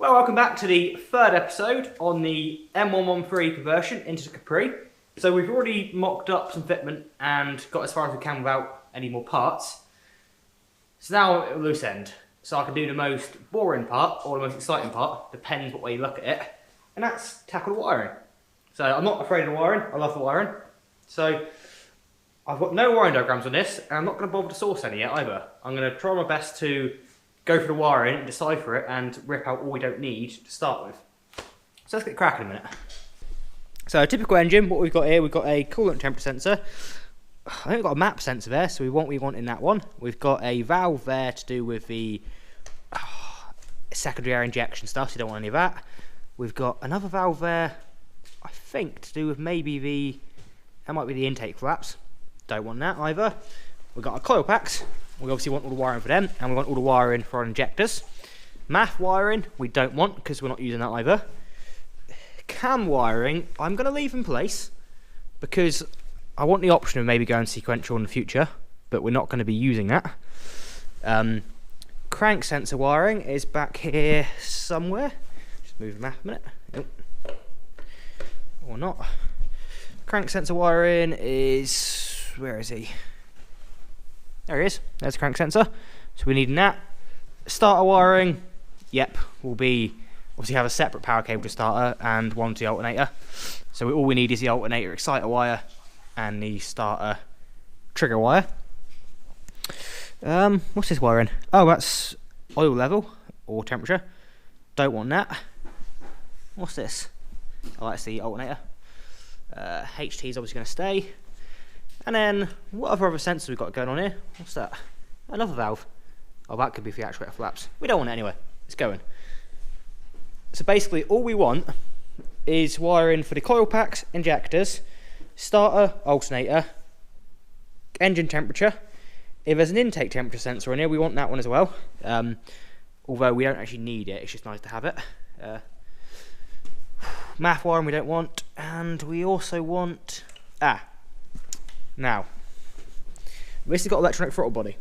Well, welcome back to the third episode on the M113 conversion into the Capri. So we've already mocked up some fitment and got as far as we can without any more parts. So now we're at a loose end. So I can do the most boring part or the most exciting part, depends what way you look at it, and that's tackle the wiring. So I'm not afraid of the wiring, I love the wiring. So I've got no wiring diagrams on this, and I'm not going to bother to source any yet either. I'm going to try my best to go for the wiring and decipher it and rip out all we don't need to start with. So let's get cracking in a minute. So a typical engine, what we've got here, we've got a coolant temperature sensor. I think we've got a map sensor there, so we want what we want in that one. We've got a valve there to do with the secondary air injection stuff, so you don't want any of that. We've got another valve there, I think, to do with maybe that might be the intake flaps. Don't want that either. We've got our coil packs. We obviously want all the wiring for them, and we want all the wiring for our injectors. MAF wiring, we don't want, because we're not using that either. Cam wiring, I'm going to leave in place, because I want the option of maybe going sequential in the future, but we're not going to be using that. Crank sensor wiring is back here somewhere. Just move the map a minute. Nope. Or not. Crank sensor wiring is... where is he? There he is. There's the crank sensor. So we need that. Starter wiring, yep, will be... obviously have a separate power cable to starter and one to the alternator. So all we need is the alternator exciter wire and the starter trigger wire. What's this wiring? Oh, that's oil level or temperature. Don't want that. What's this? Oh, that's the alternator. HT is obviously going to stay. And then, what other sensors we've got going on here? What's that? Another valve. Oh, that could be for the actuator flaps. We don't want it anyway. It's going. So basically, all we want is wiring for the coil packs, injectors, starter, alternator, engine temperature. If there's an intake temperature sensor in here, we want that one as well. Although we don't actually need it, it's just nice to have it. MAF wiring we don't want, and we also want... now, this has got electronic throttle body.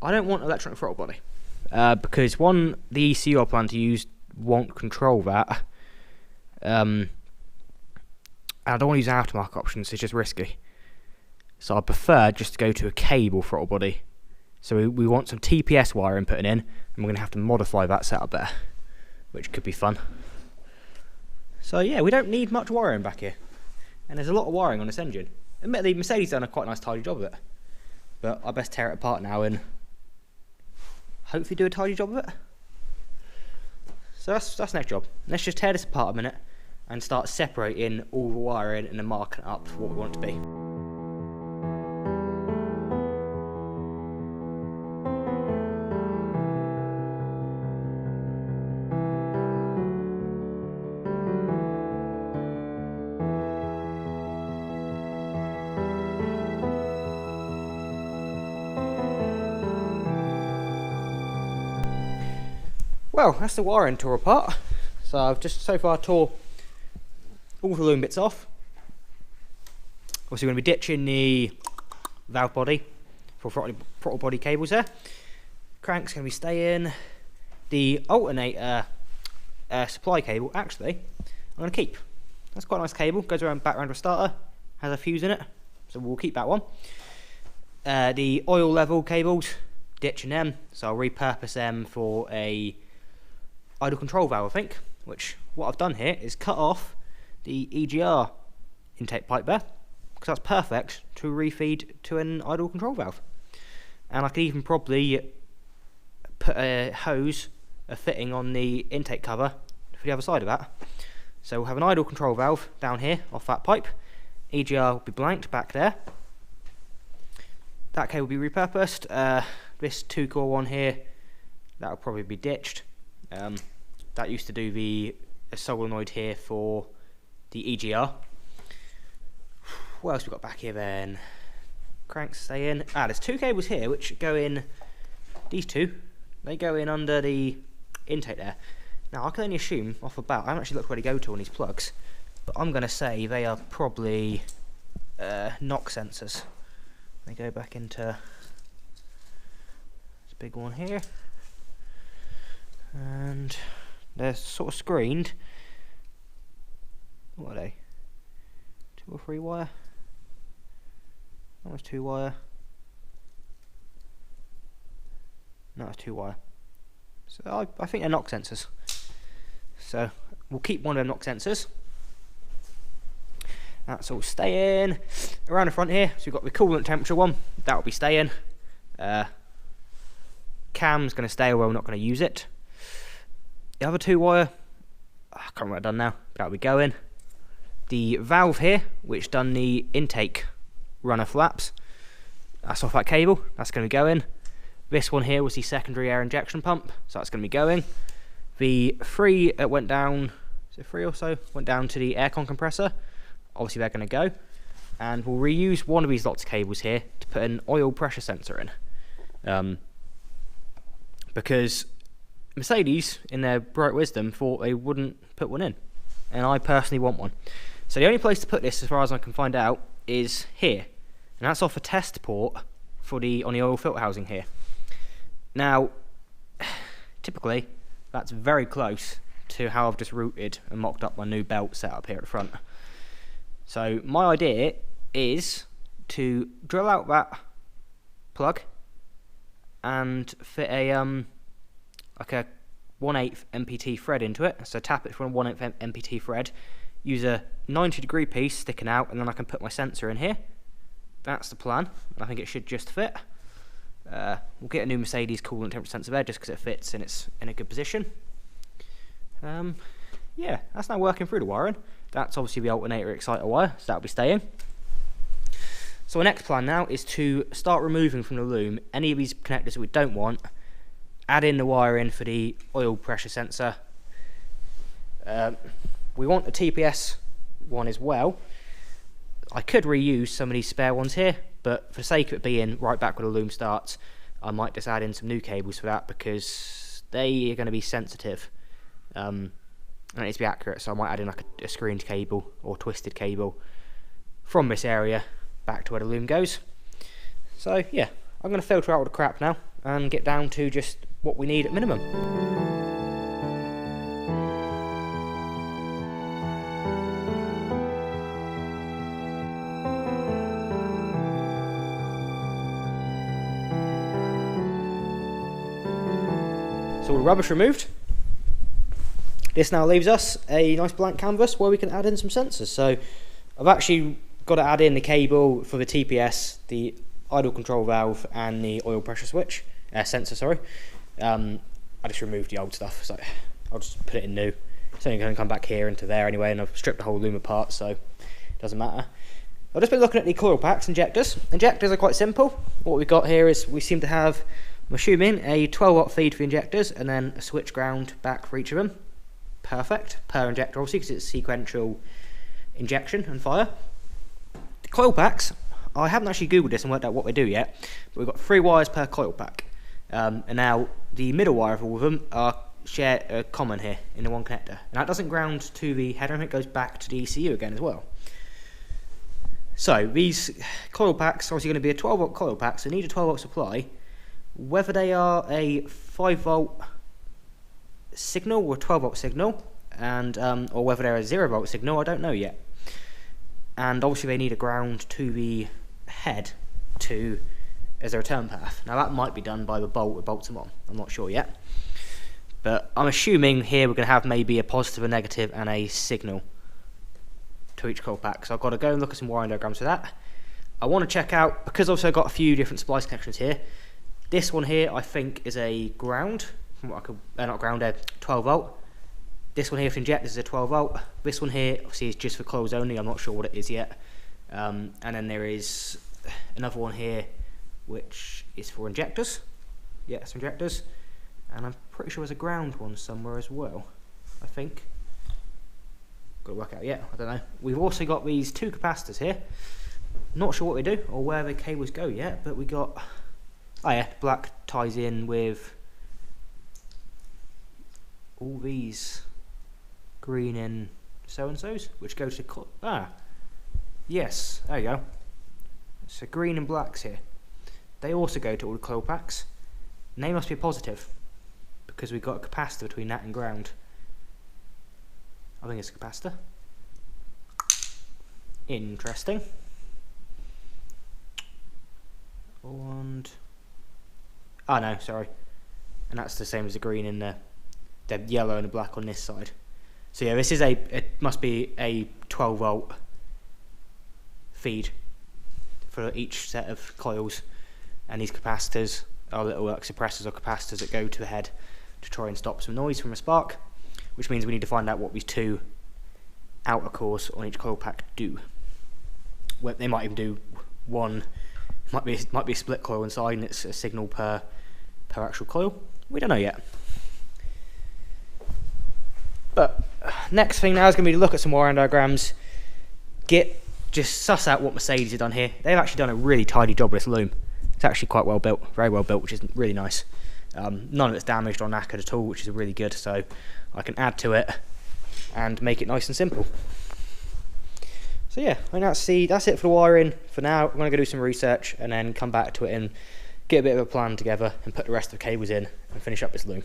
I don't want electronic throttle body. Because one, the ECU I plan to use won't control that. And I don't want to use aftermarket options, it's just risky. So I prefer just to go to a cable throttle body. So we want some TPS wiring putting in, and we're going to have to modify that setup there, which could be fun. So yeah, we don't need much wiring back here. And there's a lot of wiring on this engine. Admittedly, Mercedes done a quite nice tidy job of it. But I best tear it apart now and hopefully do a tidy job of it. So that's the next job. Let's just tear this apart a minute and start separating all the wiring and then marking it up for what we want it to be. Well, that's the wiring tore apart. So I've just so far tore all the loom bits off. Obviously we're going to be ditching the valve body for throttle body cables there. Crank's going to be staying. The alternator supply cable, actually, I'm going to keep. That's quite a nice cable. Goes around back around to a starter. Has a fuse in it. So we'll keep that one. The oil level cables, ditching them. So I'll repurpose them for a idle control valve, I think, which what I've done here is cut off the EGR intake pipe there, because that's perfect to refeed to an idle control valve. And I could even probably put a hose, a fitting on the intake cover for the other side of that. So we'll have an idle control valve down here off that pipe. EGR will be blanked back there. That cable will be repurposed. This 2-core one here, that will probably be ditched. That used to do the solenoid here for the EGR. What else we got back here then? Cranks stay in. There's 2 cables here which go in. These 2, they go in under the intake there. Now I can only assume off the bat, I haven't actually looked where they go to on these plugs, but I'm going to say they are probably knock sensors. They go back into this big one here. and they're sort of screened. What are they? 2 or 3 wire? That was 2 wire. No, it's 2 wire. So I think they're knock sensors. So we'll keep one of them knock sensors. That's all staying. Around the front here, so we've got the coolant temperature one. That'll be staying. Cam's going to stay, although we're not going to use it. The other 2 wire, I can't remember what I've done now, but that'll be going. The valve here, which done the intake runner flaps, that's off that cable, that's going to be going. This one here was the secondary air injection pump, so that's going to be going. The 3 that went down, is it 3 or so, went down to the aircon compressor. Obviously they're going to go. And we'll reuse one of these lots of cables here to put an oil pressure sensor in. Because Mercedes, in their bright wisdom, thought they wouldn't put one in. And I personally want one. So the only place to put this, as far as I can find out, is here. And that's off a test port for on the oil filter housing here. Now, typically, that's very close to how I've just routed and mocked up my new belt setup here at the front. So my idea is to drill out that plug and fit a like a 1/8 MPT thread into it. So tap it from a 1/8 MPT thread, use a 90-degree piece sticking out, and then I can put my sensor in here. That's the plan, and I think it should just fit. We'll get a new Mercedes coolant temperature sensor there just because it fits and it's in a good position. Yeah, that's now working through the wiring. That's obviously the alternator exciter wire, so that'll be staying. So our next plan now is to start removing from the loom any of these connectors that we don't want, add in the wiring for the oil pressure sensor. We want a TPS one as well. I could reuse some of these spare ones here, but for the sake of it being right back where the loom starts, I might just add in some new cables for that because they are going to be sensitive. And it needs to be accurate, so I might add in like a screened cable or twisted cable from this area back to where the loom goes. So yeah, I'm going to filter out all the crap now and get down to just what we need at minimum. So all the rubbish removed. This now leaves us a nice blank canvas where we can add in some sensors. So I've actually got to add in the cable for the TPS, the idle control valve, and the oil pressure switch sensor. Sorry, I just removed the old stuff, so I'll just put it in new. It's only going to come back here into there anyway, and I've stripped the whole loom apart, so it doesn't matter. I've just been looking at the coil packs, injectors. Injectors are quite simple. What we've got here is we seem to have, I'm assuming, a 12-watt feed for the injectors, and then a switch ground back for each of them. Perfect per injector, obviously, because it's sequential injection and fire. The coil packs, I haven't actually googled this and worked out what they do yet, but we've got 3 wires per coil pack, and now the middle wire of all of them are common here in the one connector, and that doesn't ground to the header, and it goes back to the ECU again as well. So these coil packs are obviously going to be a 12-watt coil pack, so need a 12-watt supply. Whether they are a 5-volt signal or a 12-volt signal, and or whether they're a 0-volt signal, I don't know yet. And obviously they need a ground to the head as a return path. Now that might be done by the bolt that bolts them on. I'm not sure yet. But I'm assuming here we're going to have maybe a positive, a negative, and a signal to each coil pack. So I've got to go and look at some wiring diagrams for that. I want to check out, because also I've got a few different splice connections here. This one here I think is a ground. Not ground, 12-volt. This one here for injectors is a 12-volt. This one here obviously is just for coils only. I'm not sure what it is yet. And then there is another one here which is for injectors. Yeah, it's injectors. And I'm pretty sure there's a ground one somewhere as well, I think. Got to work out yet, I don't know. We've also got these 2 capacitors here. Not sure what they do or where the cables go yet, but we got, oh yeah, black ties in with all these green and so-and-sos, which go to, yes, there you go. So green and blacks here. They also go to all the coil packs, and they must be positive, because we've got a capacitor between that and ground. I think it's a capacitor. Interesting. And oh no, sorry. And that's the same as the green in the yellow and the black on this side. So yeah, this is it must be a 12 volt feed for each set of coils, and these capacitors are little like suppressors or capacitors that go to the head to try and stop some noise from a spark, which means we need to find out what these two outer cores on each coil pack do. Well, they might even do one. Might be a split coil inside, and it's a signal per actual coil. We don't know yet. But next thing now is going to be to look at some wiring diagrams, just suss out what Mercedes have done here. They've actually done a really tidy job with this loom. It's actually quite well built, very well built, which is really nice. None of it's damaged or knackered at all, which is really good. So I can add to it and make it nice and simple. So yeah, I think that's it for the wiring for now. I'm going to go do some research and then come back to it and get a bit of a plan together and put the rest of the cables in and finish up this loom.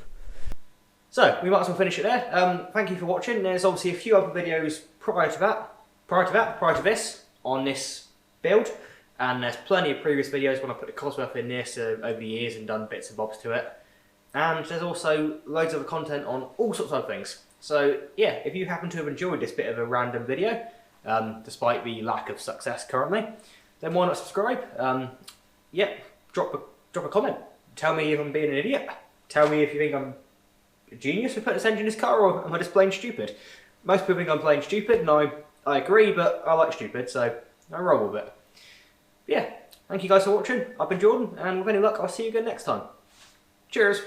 So we might as well finish it there. Thank you for watching. There's obviously a few other videos prior to this on this build, and there's plenty of previous videos when I put the Cosworth in this over the years and done bits and bobs to it. And there's also loads of other content on all sorts of things. So yeah, if you happen to have enjoyed this bit of a random video, despite the lack of success currently, then why not subscribe? Yeah, drop a comment. Tell me if I'm being an idiot. Tell me if you think I'm a genius for putting this engine in this car, or am I just plain stupid? Most people think I'm plain stupid, and I agree, but I like stupid, so I roll with it. But yeah, thank you guys for watching. I've been Jordan, and with any luck, I'll see you again next time. Cheers!